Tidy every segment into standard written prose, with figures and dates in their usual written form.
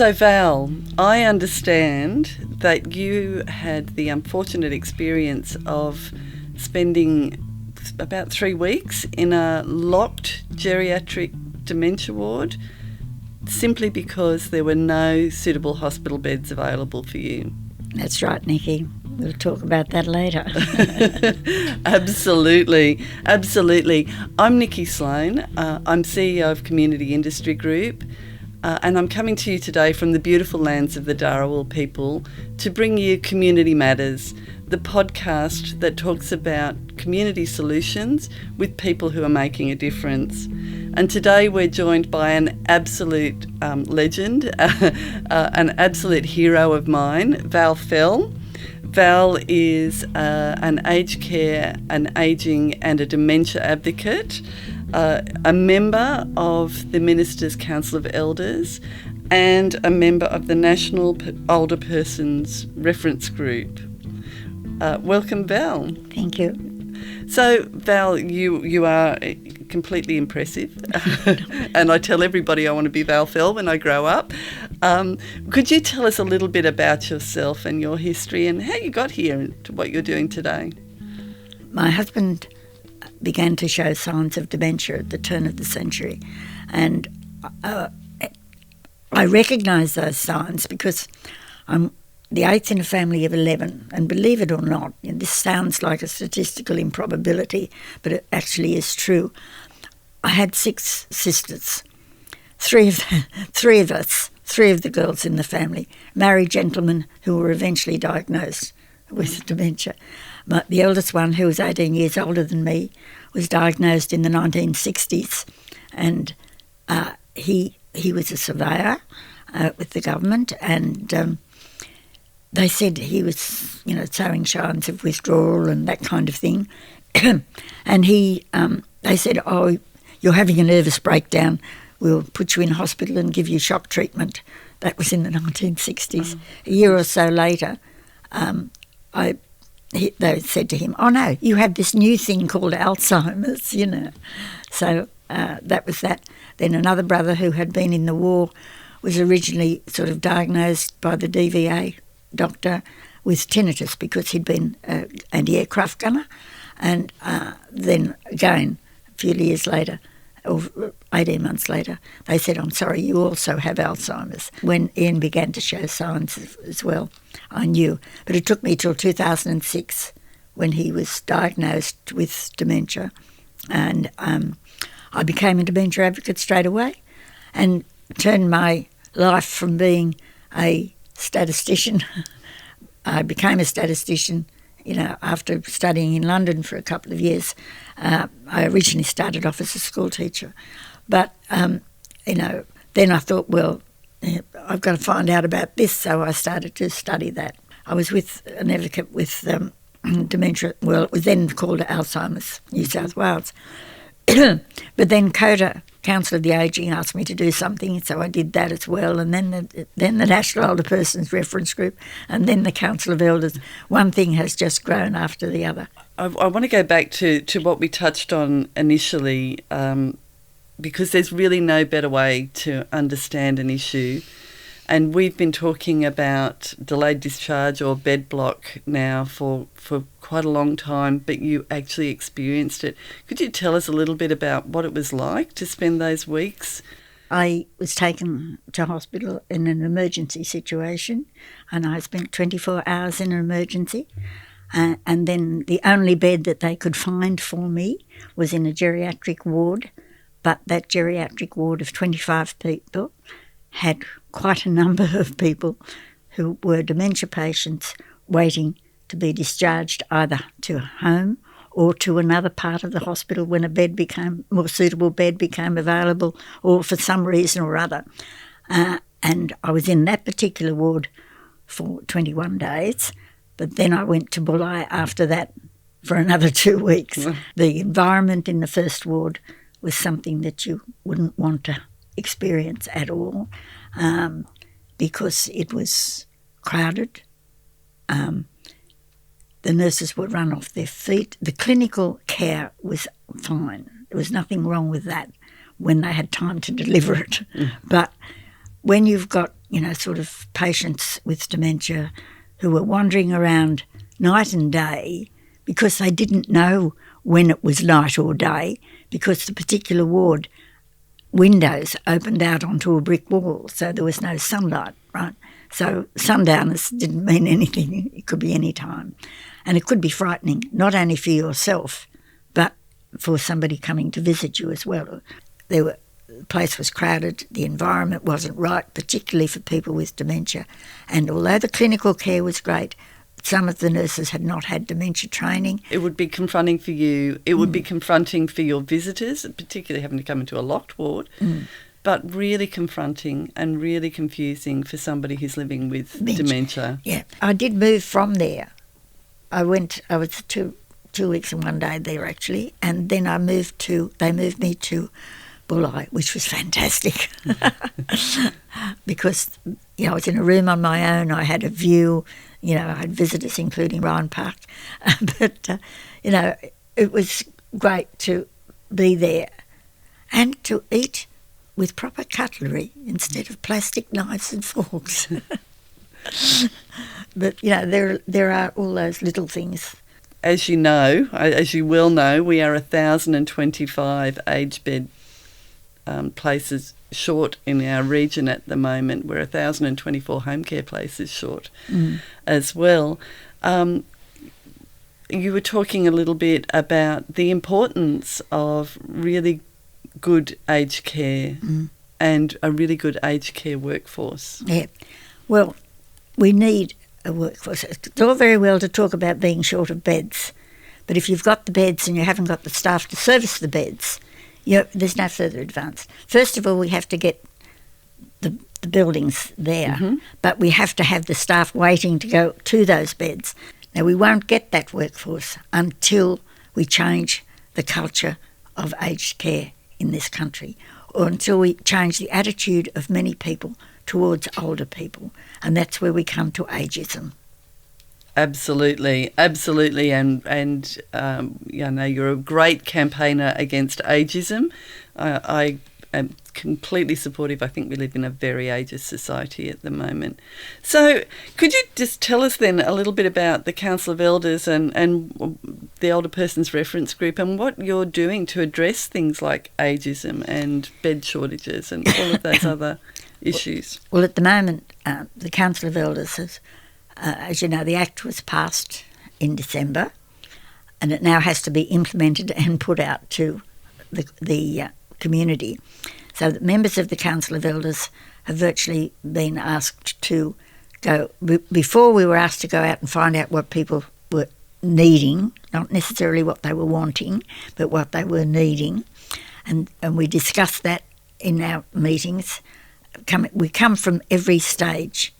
So Val, I understand that you had the unfortunate experience of spending about 3 weeks in a locked geriatric dementia ward simply because there were no suitable hospital beds available for you. That's right, Nicky. We'll talk about that later. Absolutely. I'm Nicky Sloan. I'm CEO of Community Industry Group, and I'm coming to you today from the beautiful lands of the Dharawal people to bring you Community Matters, the podcast that talks about community solutions with people who are making a difference. And today we're joined by an absolute legend, an absolute hero of mine, Val Fell. Val is an aged care, an ageing and a dementia advocate, a member of the Ministers' Council of Elders and a member of the National Older Persons Reference Group. Welcome, Val. Thank you. So, Val, you are completely impressive, and I tell everybody I want to be Val Fell when I grow up. Could you tell us a little bit about yourself and your history and how you got here and to what you're doing today? My husband began to show signs of dementia at the turn of the century, and I recognise those signs because I'm the eighth in a family of 11, and believe it or not, and this sounds like a statistical improbability, but it actually is true. I had 6 sisters, three of the girls in the family, married gentlemen who were eventually diagnosed with dementia. The eldest one, who was 18 years older than me, was diagnosed in the 1960s, and he was a surveyor with the government, and they said he was, showing signs of withdrawal and that kind of thing. And they said, "Oh, you're having a nervous breakdown. We'll put you in hospital and give you shock treatment." That was in the 1960s. A year or so later, they said to him, "Oh no, you have this new thing called Alzheimer's," So that was that. Then another brother who had been in the war was originally sort of diagnosed by the DVA doctor with tinnitus because he'd been an anti-aircraft gunner, and then again a few years later, or 18 months later, they said, "I'm sorry, you also have Alzheimer's." When Ian began to show signs as well, I knew, but it took me till 2006 when he was diagnosed with dementia, and I became a dementia advocate straight away and turned my life from being a statistician. I became a statistician, after studying in London for a couple of years. I originally started off as a school teacher, but, then I thought, well, I've got to find out about this, so I started to study that. I was with an advocate with dementia, well, it was then called Alzheimer's, New South Wales. But then CODA, Council of the Ageing, asked me to do something, so I did that as well, and then the National Older Persons Reference Group, and then the Council of Elders. One thing has just grown after the other. I want to go back to what we touched on initially, because there's really no better way to understand an issue. And we've been talking about delayed discharge or BEDBLOCK now for quite a long time, but you actually experienced it. Could you tell us a little bit about what it was like to spend those weeks? I was taken to hospital in an emergency situation, and I spent 24 hours in an emergency. And then the only bed that they could find for me was in a geriatric ward, but that geriatric ward of 25 people had quite a number of people who were dementia patients waiting to be discharged either to home or to another part of the hospital when a more suitable bed became available, or for some reason or other. And I was in that particular ward for 21 days, but then I went to Bulli after that for another 2 weeks. The environment in the first ward was something that you wouldn't want to experience at all, because it was crowded. The nurses would run off their feet. The clinical care was fine. There was nothing wrong with that when they had time to deliver it. But when you've got sort of patients with dementia who were wandering around night and day because they didn't know when it was night or day, because the particular ward windows opened out onto a brick wall, so there was no sunlight, right? So sundowners didn't mean anything. It could be any time. And it could be frightening, not only for yourself, but for somebody coming to visit you as well. The place was crowded, the environment wasn't right, particularly for people with dementia. And although the clinical care was great, some of the nurses had not had dementia training. It would be confronting for you. It would be confronting for your visitors, particularly having to come into a locked ward, but really confronting and really confusing for somebody who's living with dementia. Yeah. I did move from there. I was two weeks and 1 day there actually, and then they moved me to Bulli, which was fantastic because, I was in a room on my own. I had a view, I had visitors including Ryan Park, but, it was great to be there and to eat with proper cutlery instead of plastic knives and forks. But, there are all those little things. As you will know, we are 1,025 aged bed places short in our region at the moment. We're 1,024 home care places short as well. You were talking a little bit about the importance of really good aged care and a really good aged care workforce. Yeah. Well, we need a workforce. It's all very well to talk about being short of beds, but if you've got the beds and you haven't got the staff to service the beds, there's no further advance. First of all, we have to get the buildings there, but we have to have the staff waiting to go to those beds. Now, we won't get that workforce until we change the culture of aged care in this country, or until we change the attitude of many people towards older people, and that's where we come to ageism. Absolutely, and you're a great campaigner against ageism. I am completely supportive. I think we live in a very ageist society at the moment. So could you just tell us then a little bit about the Council of Elders and the Older Persons Reference Group and what you're doing to address things like ageism and bed shortages and all of those other issues? Well, at the moment, the Council of Elders has, as you know, the Act was passed in December, and it now has to be implemented and put out to the community. So that members of the Council of Elders have virtually been asked to go. Before, we were asked to go out and find out what people were needing, not necessarily what they were wanting, but what they were needing, and we discussed that in our meetings. We come from every stage.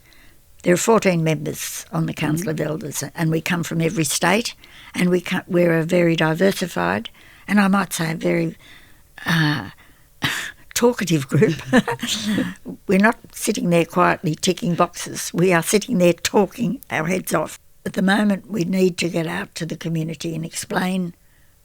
There are 14 members on the Council of Elders, and we come from every state, and we're a very diversified, and I might say a very talkative group. We're not sitting there quietly ticking boxes. We are sitting there talking our heads off. At the moment, we need to get out to the community and explain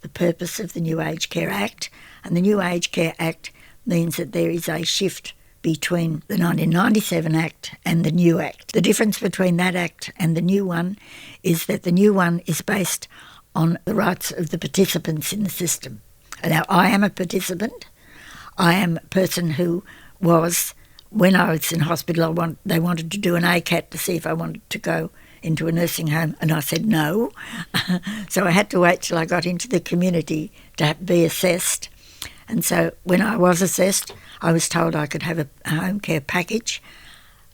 the purpose of the New Aged Care Act, and the New Aged Care Act means that there is a shift between the 1997 Act and the new Act. The difference between that Act and the new one is that the new one is based on the rights of the participants in the system. Now, I am a participant. I am a person who was, when I was in hospital, they wanted to do an ACAT to see if I wanted to go into a nursing home, and I said no. So I had to wait till I got into the community to be assessed. And so when I was assessed, I was told I could have a home care package,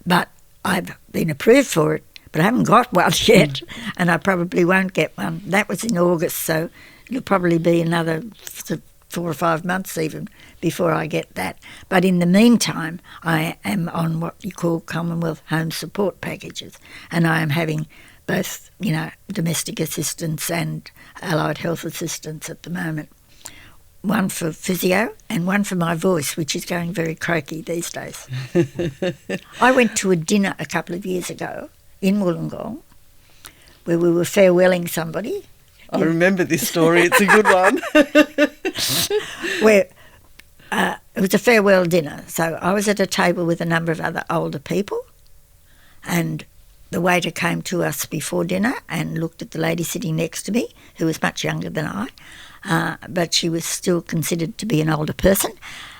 but I've been approved for it, but I haven't got one yet, and I probably won't get one. That was in August, so it'll probably be another 4 or 5 months even before I get that. But in the meantime, I am on what you call Commonwealth Home Support Packages, and I am having both, domestic assistance and allied health assistance at the moment. One for physio and one for my voice, which is going very croaky these days. I went to a dinner a couple of years ago in Wollongong where we were farewelling somebody. I remember this story. It's a good one. Where it was a farewell dinner. So I was at a table with a number of other older people, And the waiter came to us before dinner and looked at the lady sitting next to me, who was much younger than I, but she was still considered to be an older person.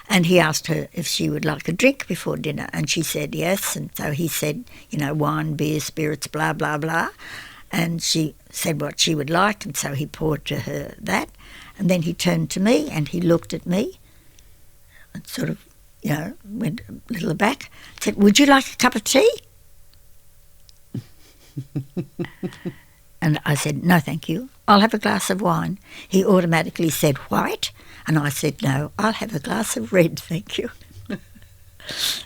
And he asked her if she would like a drink before dinner, and she said yes. And so he said, wine, beer, spirits, blah, blah, blah. And she said what she would like, and so he poured to her that. And then he turned to me and he looked at me and sort of, went a little back, said, "Would you like a cup of tea?" And I said, "No, thank you. I'll have a glass of wine." He automatically said, "White?" And I said, "No, I'll have a glass of red, thank you."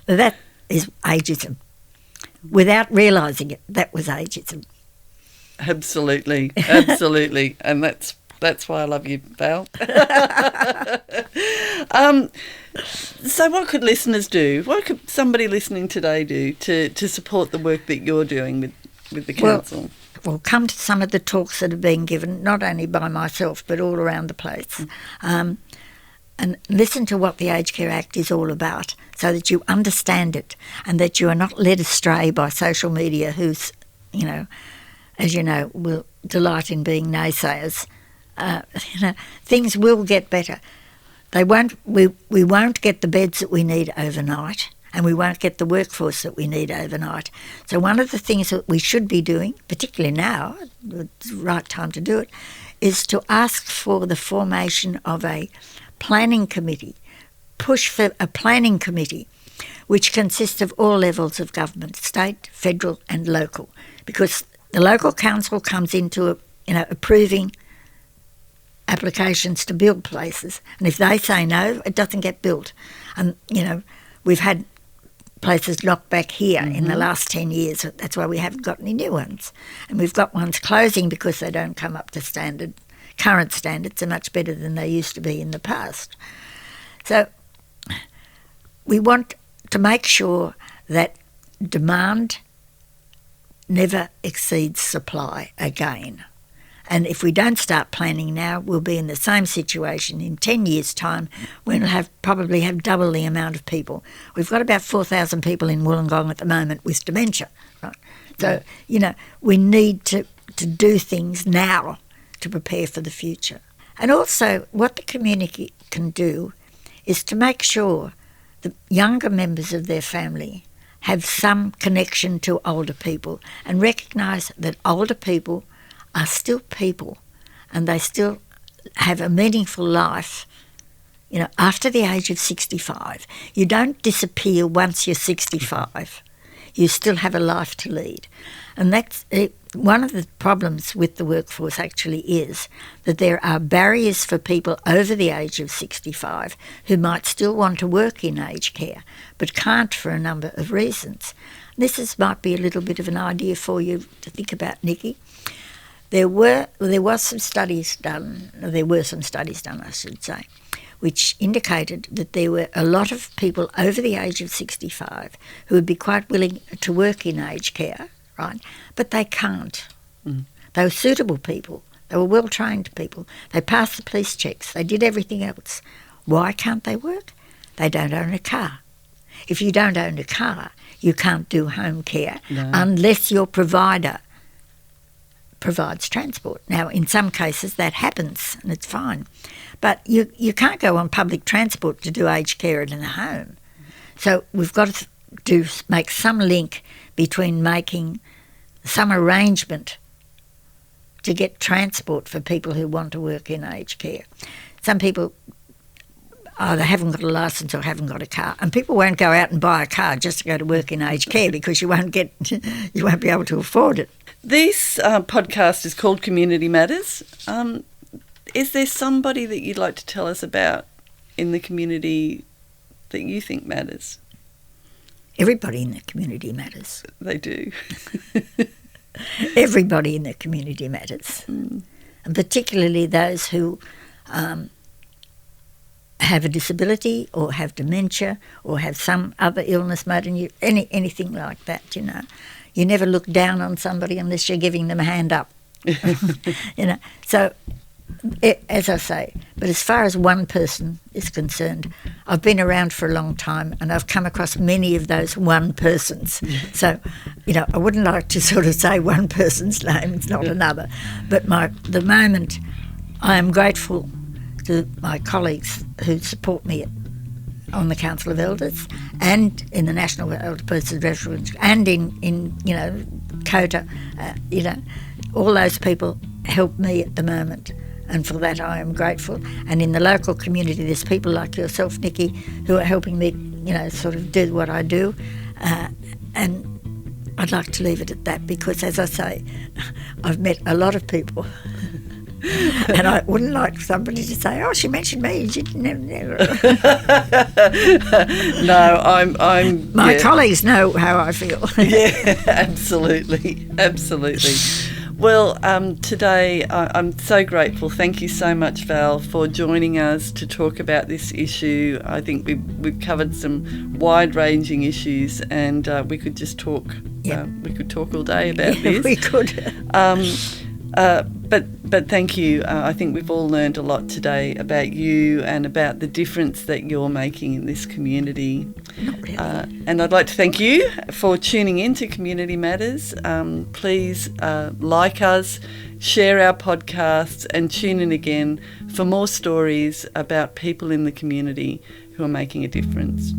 That is ageism. Without realising it, that was ageism. Absolutely. And that's why I love you, Val. So what could listeners do? What could somebody listening today do to support the work that you're doing with the council? Well, come to some of the talks that are being given, not only by myself, but all around the place. And listen to what the Aged Care Act is all about, so that you understand it and that you are not led astray by social media who's, as you know, will delight in being naysayers. Things will get better. We won't get the beds that we need overnight, and we won't get the workforce that we need overnight. So one of the things that we should be doing, particularly now, it's the right time to do it, is to ask for the formation of a planning committee, push for a planning committee which consists of all levels of government, state, federal and local, because the local council comes into approving applications to build places, and if they say no, it doesn't get built. And we've had places knocked back here in the last 10 years. That's why we haven't got any new ones, and we've got ones closing because they don't come up to standard. Current standards are much better than they used to be in the past. So we want to make sure that demand never exceeds supply again. And if we don't start planning now, we'll be in the same situation in 10 years' time when we'll probably have double the amount of people. We've got about 4,000 people in Wollongong at the moment with dementia, right? So, we need to do things now to prepare for the future. And also what the community can do is to make sure the younger members of their family have some connection to older people and recognise that older people are still people and they still have a meaningful life, after the age of 65. You don't disappear once you're 65. You still have a life to lead. And that's one of the problems with the workforce actually is that there are barriers for people over the age of 65 who might still want to work in aged care but can't for a number of reasons. Might be a little bit of an idea for you to think about, Nicky. There were some studies done, I should say, which indicated that there were a lot of people over the age of 65 who would be quite willing to work in aged care, right? But they can't. They were suitable people. They were well-trained people. They passed the police checks. They did everything else. Why can't they work? They don't own a car. If you don't own a car, you can't do home care unless your provider provides transport. Now, in some cases that happens and it's fine. But you can't go on public transport to do aged care in a home. So we've got to make some link between making some arrangement to get transport for people who want to work in aged care. Some people either haven't got a licence or haven't got a car, and people won't go out and buy a car just to go to work in aged care because you won't be able to afford it. This podcast is called Community Matters. Is there somebody that you'd like to tell us about in the community that you think matters? Everybody in the community matters. They do. Everybody in the community matters. And particularly those who have a disability or have dementia or have some other illness, anything like that, You never look down on somebody unless you're giving them a hand up. So as I say, but as far as one person is concerned, I've been around for a long time and I've come across many of those one persons. So, I wouldn't like to sort of say one person's name, it's not another. But the moment I am grateful to my colleagues who support me on the Council of Elders and in the National Elder Persons Reference and in COTA, all those people help me at the moment. And for that I am grateful. And in the local community, there's people like yourself, Nicky, who are helping me, sort of do what I do. And I'd like to leave it at that because, as I say, I've met a lot of people. And I wouldn't like somebody to say, "Oh, she mentioned me." She never. No, I'm. My colleagues know how I feel. Yeah, absolutely. Well, today I'm so grateful. Thank you so much, Val, for joining us to talk about this issue. I think we've covered some wide-ranging issues, and we could just talk. Yeah. We could talk all day about this. We could. But thank you. I think we've all learned a lot today about you and about the difference that you're making in this community. Not really. And I'd like to thank you for tuning in to Community Matters. Please like us, share our podcasts, and tune in again for more stories about people in the community who are making a difference.